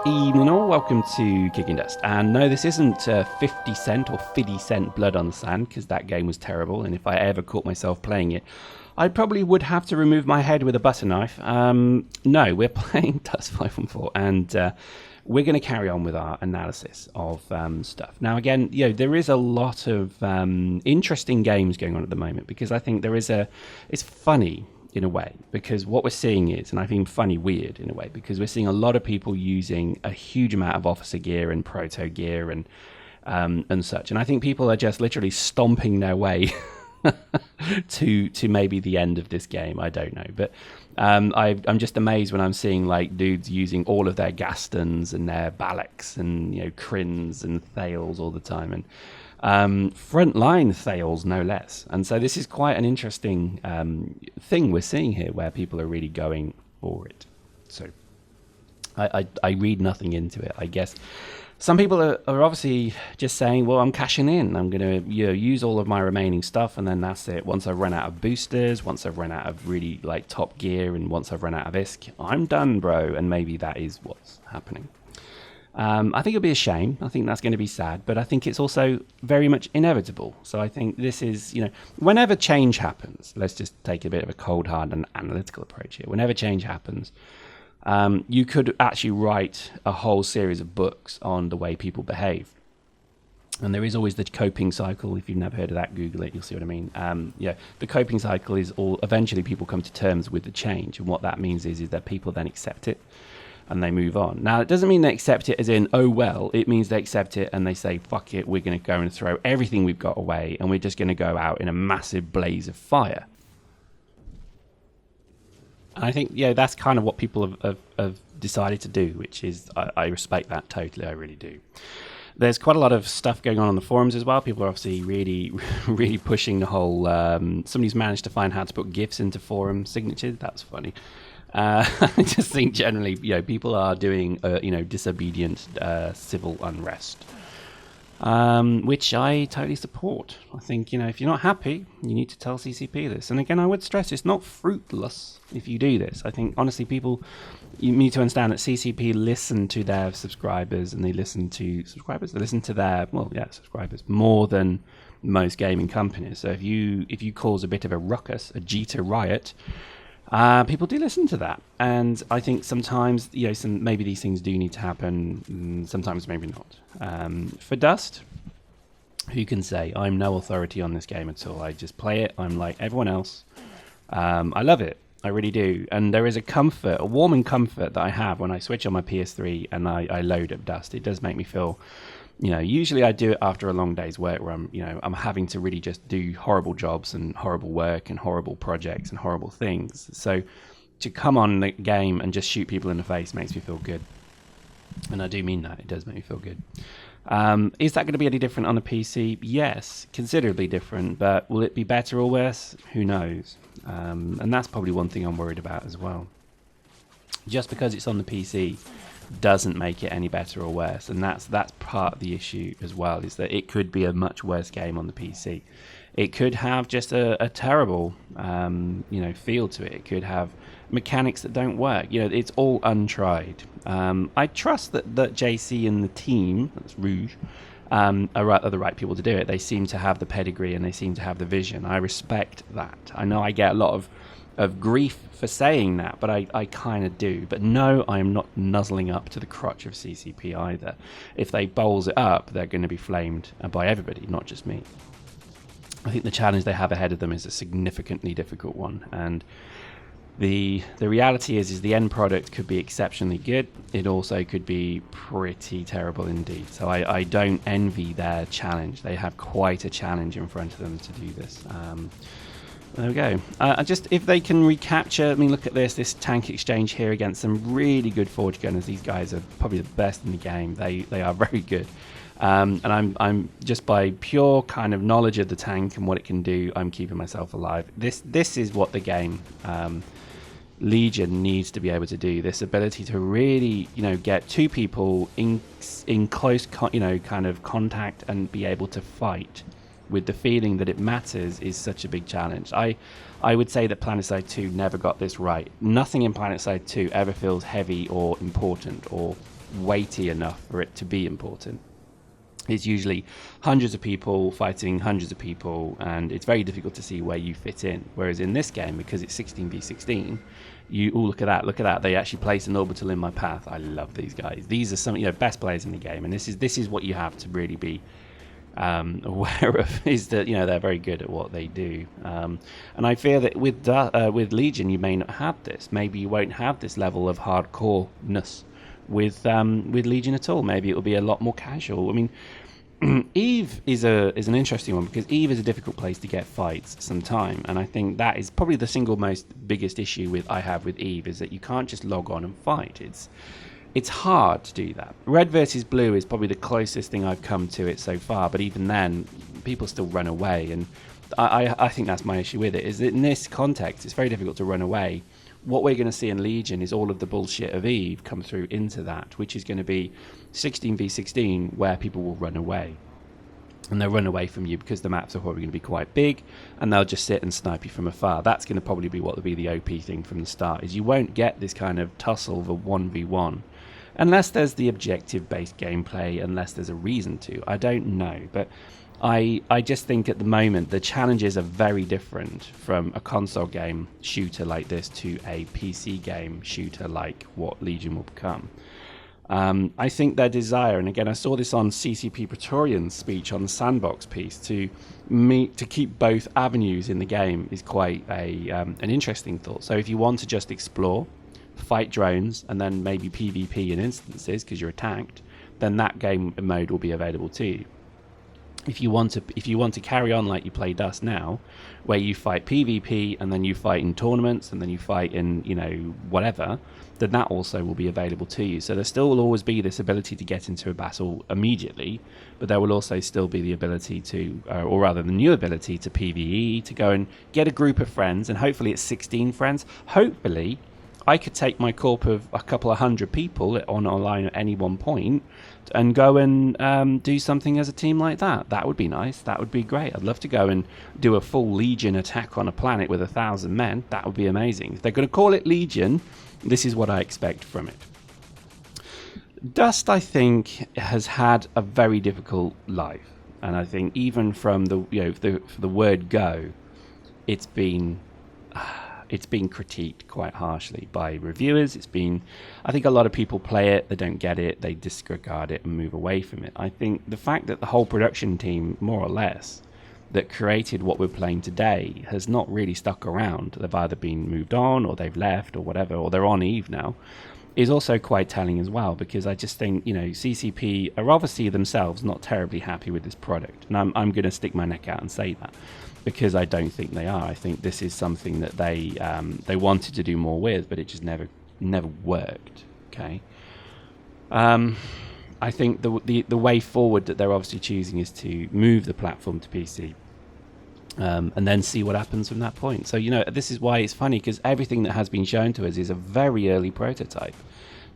Evening all, welcome to Kicking Dust. And no, this isn't 50 Cent or Fiddy Cent Blood on the Sand, because that game was terrible, and if I ever caught myself playing it, I probably would have to remove my head with a butter knife. No, we're playing Dust 514, and we're going to carry on with our analysis of stuff. Now, again, there is a lot of interesting games going on at the moment, because I think it's funny in a way, because what we're seeing is, and I think funny weird in a way, because we're seeing a lot of people using a huge amount of officer gear and proto gear and such, and I think people are just literally stomping their way to maybe the end of this game. I don't know, but I'm just amazed when I'm seeing like dudes using all of their Gastons and their Balaks and Krins and Thales all the time, and frontline Thales no less. And so this is quite an interesting thing we're seeing here, where people are really going for it. So I read nothing into it. I guess some people are obviously just saying, well, I'm cashing in. I'm going to use all of my remaining stuff, and then that's it. Once I've run out of boosters, once I've run out of really like top gear, and once I've run out of ISK, I'm done, bro. And maybe that is what's happening. I think it'll be a shame. I think that's going to be sad, but I think it's also very much inevitable. So I think this is, whenever change happens, let's just take a bit of a cold, hard and analytical approach here. Whenever change happens, you could actually write a whole series of books on the way people behave. And there is always the coping cycle. If you've never heard of that, Google it, you'll see what I mean. The coping cycle is eventually people come to terms with the change. And what that means is that people then accept it and they move on. Now, it doesn't mean they accept it as in, oh, well. It means they accept it and they say, fuck it, we're going to go and throw everything we've got away, and we're just going to go out in a massive blaze of fire. And I think, that's kind of what people have decided to do, which is, I respect that totally, I really do. There's quite a lot of stuff going on the forums as well. People are obviously really, really pushing the whole, somebody's managed to find how to put GIFs into forum signatures. That's funny. I just think generally, people are doing, disobedient civil unrest, which I totally support. I think, if you're not happy, you need to tell CCP this. And again, I would stress it's not fruitless if you do this. I think, honestly, you need to understand that CCP listen to their subscribers, and they listen to their, subscribers more than most gaming companies. So if you cause a bit of a ruckus, a Jita riot, people do listen to that, and I think sometimes maybe these things do need to happen, sometimes maybe not. For Dust, who can say? I'm no authority on this game at all. I just play it. I'm like everyone else. I love it. I really do. And there is a warming comfort that I have when I switch on my PS3 and I load up Dust. It does make me feel, usually I do it after a long day's work where I'm having to really just do horrible jobs and horrible work and horrible projects and horrible things. So to come on the game and just shoot people in the face makes me feel good. And I do mean that. It does make me feel good. Is that going to be any different on a PC? Yes, considerably different. But will it be better or worse? Who knows? And that's probably one thing I'm worried about as well. Just because it's on the PC doesn't make it any better or worse, and that's part of the issue as well, is that it could be a much worse game on the PC. It could have just a terrible feel to it. It could have mechanics that don't work. It's all untried. I trust that JC and the team, that's Rouge, are the right people to do it. They seem to have the pedigree and they seem to have the vision. I respect that. I know I get a lot of grief for saying that, but I kind of do. But no, I am not nuzzling up to the crotch of CCP either. If they bowls it up, they're going to be flamed by everybody, not just me. I think the challenge they have ahead of them is a significantly difficult one, and the reality is the end product could be exceptionally good. It also could be pretty terrible indeed. So I don't envy their challenge. They have quite a challenge in front of them to do this. There we go. If they can recapture, look at this tank exchange here against some really good Forge Gunners. These guys are probably the best in the game. They are very good. And I'm just by pure kind of knowledge of the tank and what it can do, I'm keeping myself alive. This is what the game Legion needs to be able to do. This ability to really, get two people in close, kind of contact and be able to fight with the feeling that it matters is such a big challenge. I would say that PlanetSide 2 never got this right. Nothing in PlanetSide 2 ever feels heavy or important or weighty enough for it to be important. It's usually hundreds of people fighting hundreds of people, and it's very difficult to see where you fit in. Whereas in this game, because it's 16v16, look at that. They actually place an orbital in my path. I love these guys. These are some best players in the game, and this is what you have to really be aware of, is that they're very good at what they do. And I fear that with Legion, you may not have this. Maybe you won't have this level of hardcoreness with Legion at all. Maybe it will be a lot more casual. I mean, Eve is an interesting one, because Eve is a difficult place to get fights sometime, and I think that is probably the single most biggest issue I have with Eve, is that you can't just log on and fight. It's hard to do that. Red versus blue is probably the closest thing I've come to it so far, but even then, people still run away, and I think that's my issue with it, is that in this context, it's very difficult to run away. What we're going to see in Legion is all of the bullshit of Eve come through into that, which is going to be 16v16, where people will run away. And they'll run away from you because the maps are probably going to be quite big, and they'll just sit and snipe you from afar. That's going to probably be what will be the OP thing from the start, is you won't get this kind of tussle of a 1v1. Unless there's the objective-based gameplay, unless there's a reason to. I don't know, but I just think at the moment the challenges are very different from a console game shooter like this to a PC game shooter like what Legion will become. I think their desire, and again I saw this on CCP Praetorian's speech on the sandbox piece, to keep both avenues in the game is quite an interesting thought. So if you want to just explore, fight drones, and then maybe PvP in instances because you're attacked, then that game mode will be available to you. If you want to carry on like you play Dust now, where you fight PvP and then you fight in tournaments and then you fight in whatever, then that also will be available to you. So there still will always be this ability to get into a battle immediately, but there will also still be the ability to, or rather the new ability to PvE, to go and get a group of friends, and hopefully it's 16 friends. Hopefully I could take my corp of a couple of hundred people online at any one point and go and do something as a team like that. That would be nice. That would be great. I'd love to go and do a full Legion attack on a planet with 1,000 men. That would be amazing. If they're going to call it Legion, this is what I expect from it. Dust, I think, has had a very difficult life, and I think even from the word go, it's been critiqued quite harshly by reviewers. I think a lot of people play it, they don't get it, they disregard it and move away from it. I think the fact that the whole production team, more or less, that created what we're playing today has not really stuck around. They've either been moved on, or they've left, or whatever, or they're on Eve now, is also quite telling as well, because I just think, CCP are obviously themselves not terribly happy with this product. And I'm going to stick my neck out and say that, because I don't think they are. I think this is something that they wanted to do more with, but it just never worked. Okay. I think the way forward that they're obviously choosing is to move the platform to PC, and then see what happens from that point. So this is why it's funny, because everything that has been shown to us is a very early prototype.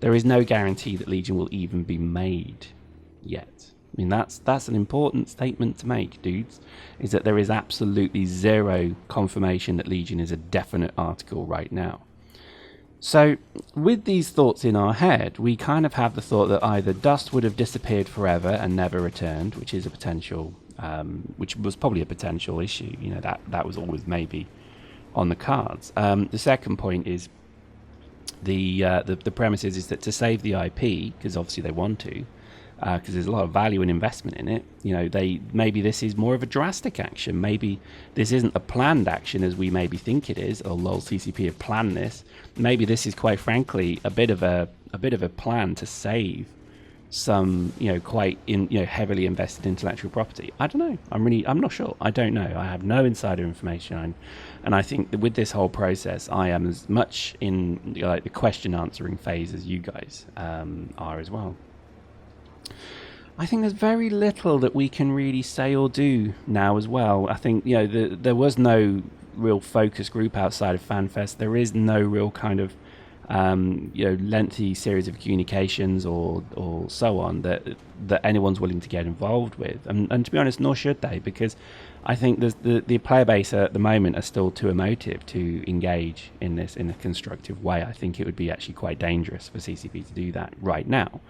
There is no guarantee that Legion will even be made yet. I mean, that's an important statement to make, dudes, is that there is absolutely zero confirmation that Legion is a definite article right now. So with these thoughts in our head, we kind of have the thought that either Dust would have disappeared forever and never returned, which is a potential, which was probably a potential issue. That was always maybe on the cards. The second point is the premise is that to save the IP, because obviously they want to, because there's a lot of value and investment in it. Maybe this is more of a drastic action. Maybe this isn't a planned action as we maybe think it is. Although CCP have planned this, maybe this is quite frankly a bit of a plan to save some quite heavily invested intellectual property. I don't know. I'm not sure. I don't know. I have no insider information, and I think that with this whole process, I am as much in the question answering phase as you guys are as well. I think there's very little that we can really say or do now as well. I think there was no real focus group outside of FanFest. There is no real kind of lengthy series of communications or so on that anyone's willing to get involved with. And to be honest, nor should they, because I think the player base at the moment are still too emotive to engage in this in a constructive way. I think it would be actually quite dangerous for CCP to do that right now.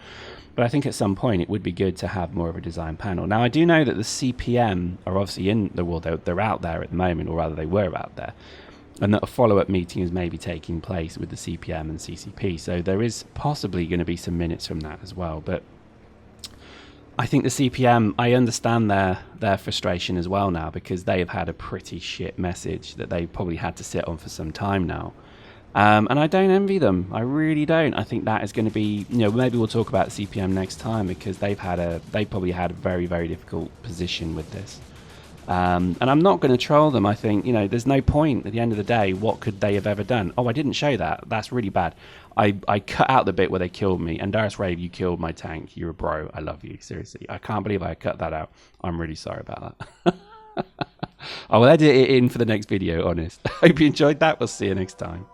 But I think at some point it would be good to have more of a design panel. Now, I do know that the CPM are obviously in the world. They're out there at the moment, or rather they were out there. And that a follow-up meeting is maybe taking place with the CPM and CCP. So there is possibly going to be some minutes from that as well. But I think the CPM, I understand their frustration as well now, because they have had a pretty shit message that they probably had to sit on for some time now. And I don't envy them. I really don't. I think that is going to be, maybe we'll talk about CPM next time, because they probably had a very, very difficult position with this. And I'm not going to troll them. I think, there's no point at the end of the day. What could they have ever done? Oh, I didn't show that. That's really bad. I cut out the bit where they killed me. And Darius Rave, you killed my tank. You're a bro. I love you. Seriously. I can't believe I cut that out. I'm really sorry about that. I will edit it in for the next video, honest. Hope you enjoyed that. We'll see you next time.